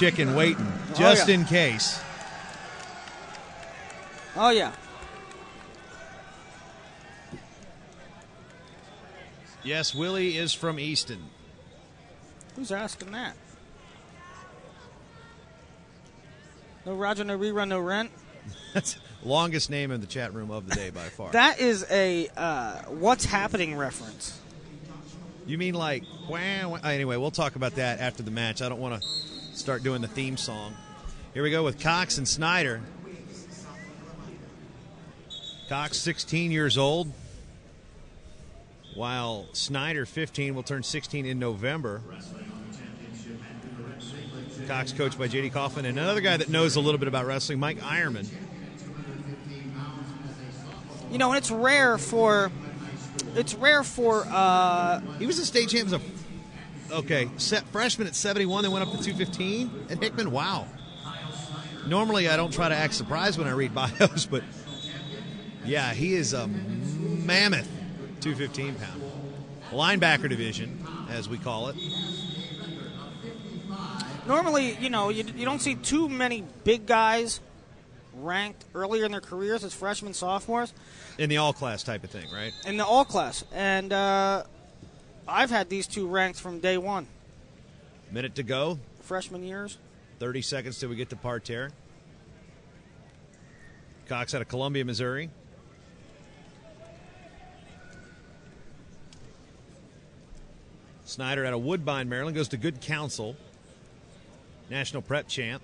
chicken waiting, just in case. Oh, yeah. Yes, Willie is from Easton. Who's asking that? No Roger, no rerun, no rent. That's the longest name in the chat room of the day by far. That is a What's Happening reference. You mean like, wah, wah. Anyway, we'll talk about that after the match. I don't want to start doing the theme song. Here we go with Cox and Snyder. Cox, 16 years old, while Snyder, 15, will turn 16 in November. Cox coached by J.D. Kaufman, and another guy that knows a little bit about wrestling, Mike Ironman. You know, and it's rare for. He was a state champ as a freshman at 71, then went up to 215 at Hickman. Wow. Normally, I don't try to act surprised when I read bios, but yeah, he is a mammoth 215-pound. Linebacker division, as we call it. Normally, you know, you don't see too many big guys ranked earlier in their careers as freshmen, sophomores. In the all-class type of thing, right? In the all-class. And I've had these two ranked from day one. Minute to go. Freshman years. 30 seconds till we get to parterre. Cox out of Columbia, Missouri. Snyder out of Woodbine, Maryland, goes to Good Counsel. National prep champ.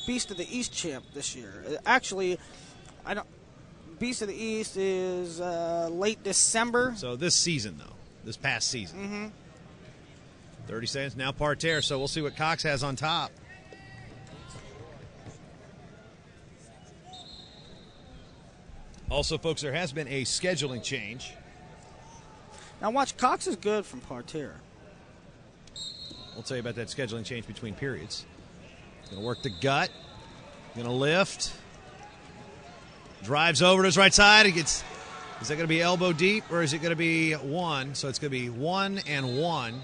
Beast of the East champ this year. Actually, Beast of the East is late December. So this season, though. This past season. Mm-hmm. 30 seconds. Now parterre, so we'll see what Cox has on top. Also, folks, there has been a scheduling change. Now watch, Cox is good from parterre. We'll tell you about that scheduling change between periods. Going to work the gut. Going to lift. Drives over to his right side. Is that going to be elbow deep or is it going to be one? So it's going to be 1 and 1.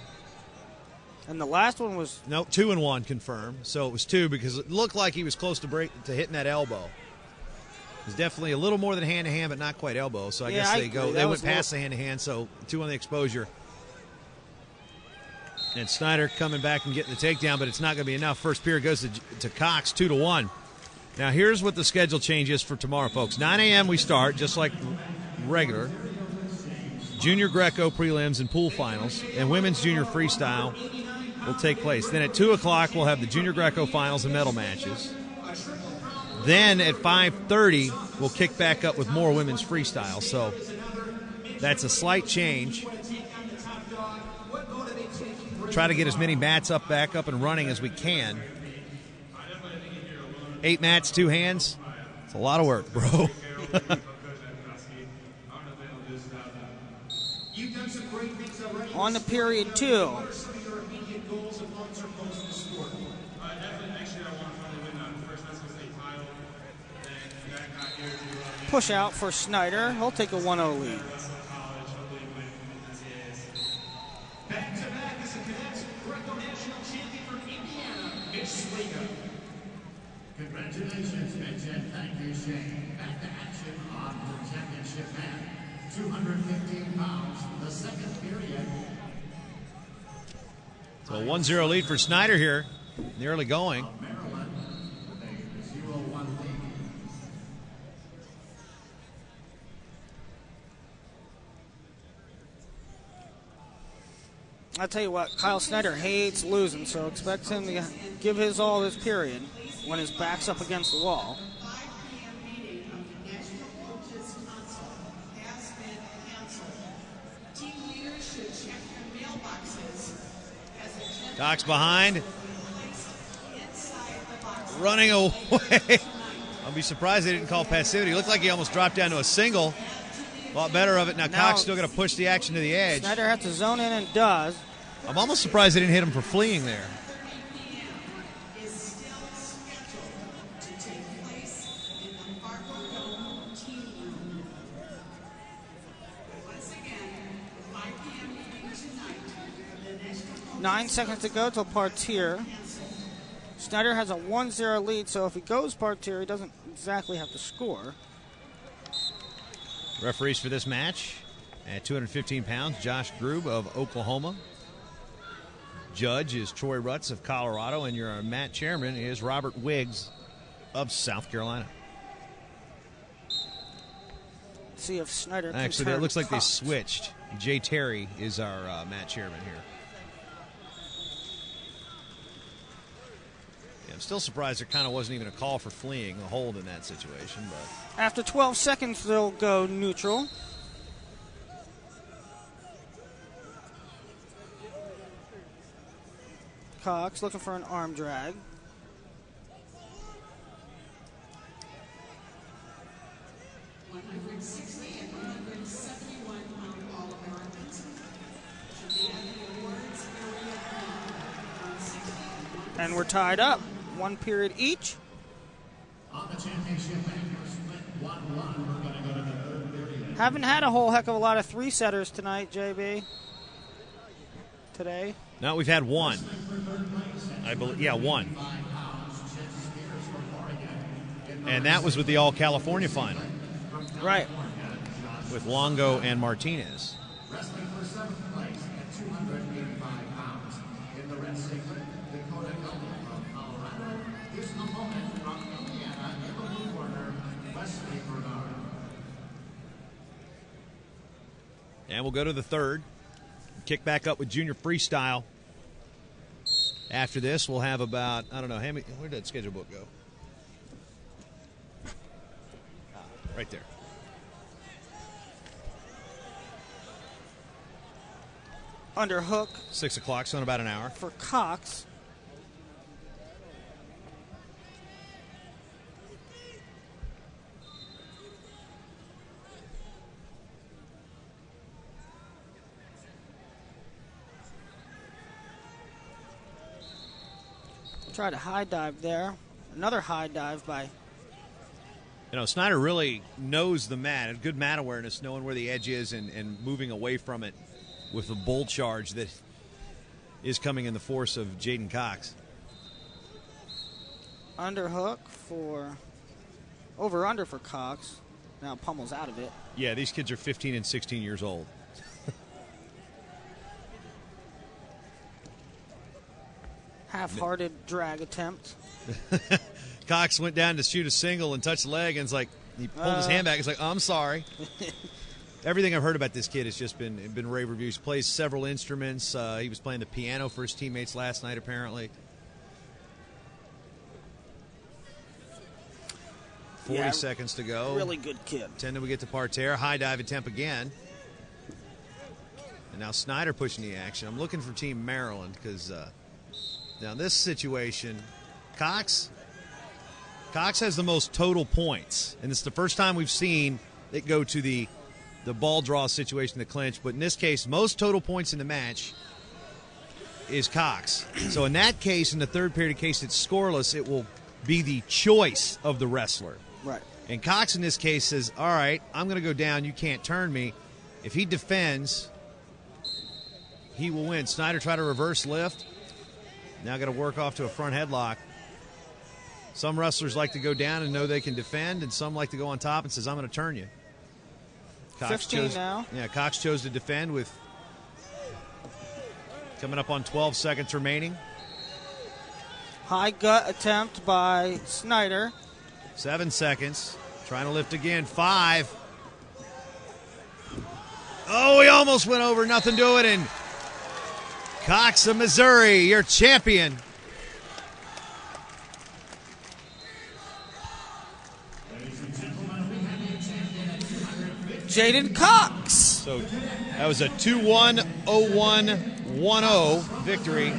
And the last one was... No, 2 and 1 confirmed. So it was 2 because it looked like he was close to hitting that elbow. It was definitely a little more than hand-to-hand, but not quite elbow. So I guess they went past the hand-to-hand, so 2 on the exposure. And Snyder coming back and getting the takedown, but it's not going to be enough. First period goes to Cox, 2-1. Now, here's what the schedule change is for tomorrow, folks. 9 a.m. we start, just like regular. Junior Greco prelims and pool finals, and women's junior freestyle will take place. Then at 2 o'clock, we'll have the junior Greco finals and medal matches. Then at 5:30, we'll kick back up with more women's freestyle. So that's a slight change. Try to get as many mats back up and running as we can. 8 mats, 2 hands. It's a lot of work, bro. On to period 2. Push out for Snyder. He'll take a 1-0 lead. Back-to-back is the Cadet Greco National Champion from Indiana, Miss Swingo. Congratulations, Mitch, and thank you, Shane. Back to action on the championship mat. 215 pounds, the second period. So a 1-0 lead for Snyder here in the early going. Maryland with a 0-1 lead. I'll tell you what, Kyle Snyder hates losing, so expect him to give his all this period when his back's up against the wall. Cox behind. Running away. I'll be surprised they didn't call passivity. It looked like he almost dropped down to a single. A lot better of it. Now Cox still going to push the action to the edge. Snyder has to zone in and does. I'm almost surprised they didn't hit him for fleeing there. Nine seconds to go till parterre. Snyder has a 1-0 lead, so if he goes parterre, he doesn't exactly have to score. Referees for this match at 215 pounds, Josh Grube of Oklahoma. Judge is Troy Rutz of Colorado, and your mat chairman is Robert Wiggs of South Carolina. Let's see if Snyder can Actually, turn that looks like they Cox. switched. Jay Terry is our mat chairman here. Yeah, I'm still surprised there kind of wasn't even a call for fleeing, a hold in that situation. But After 12 seconds, they'll go neutral. Cox looking for an arm drag. And we're tied up. 1 period each. On the championship anchor split 1-1. We're going to go to the third period. Haven't had a whole heck of a lot of 3-setters tonight, JB. Today. no, we've had one. I believe, yeah, one. And that was with the All-California final Right. with Longo and Martinez. Wrestling for 7th place at 285 pounds. In the red singlet, Dakota Gully from Colorado. His opponent from Indiana in the blue corner, Wesley Bernard. And we'll go to the third. Kick back up with junior freestyle. After this, we'll have about, I don't know, where did that schedule book go? Right there. Underhook 6 o'clock, so in about an hour. for Cox. Tried a high dive there. Another high dive by You know, Snyder really knows the mat, good mat awareness, knowing where the edge is and moving away from it with the bull charge that is coming in the force of Jaden Cox. underhook for over-under for Cox. Now Pummel's out of it. Yeah, these kids are 15 and 16 years old. Half-hearted drag attempt. Cox went down to shoot a single and touch the leg, and it's like he pulled his hand back. It's like, oh, I'm sorry. Everything I've heard about this kid has just been rave reviews. Plays several instruments. He was playing the piano for his teammates last night, apparently. 40 seconds to go. Really good kid. 10 till we get to parterre. High dive attempt again. And now Snyder pushing the action. I'm looking for Team Maryland because now this situation, Cox has the most total points. And it's the first time we've seen it go to the ball draw situation, the clinch. But in this case, most total points in the match is Cox. So in that case, in the third period, in case it's scoreless, it will be the choice of the wrestler. Right. And Cox in this case says, all right, I'm going to go down. You can't turn me. If he defends, he will win. Snyder tried to reverse lift. Now got to work off to a front headlock. Some wrestlers like to go down and know they can defend, and some like to go on top and says, I'm going to turn you. Cox 15 now. Yeah, Cox chose to defend with coming up on 12 seconds remaining. High gut attempt by Snyder. 7 seconds. Trying to lift again. 5. Oh, he almost went over. Nothing to it. And Cox of Missouri, your champion. Jaden Cox. So that was a 2-1, 0-1, 1-0 victory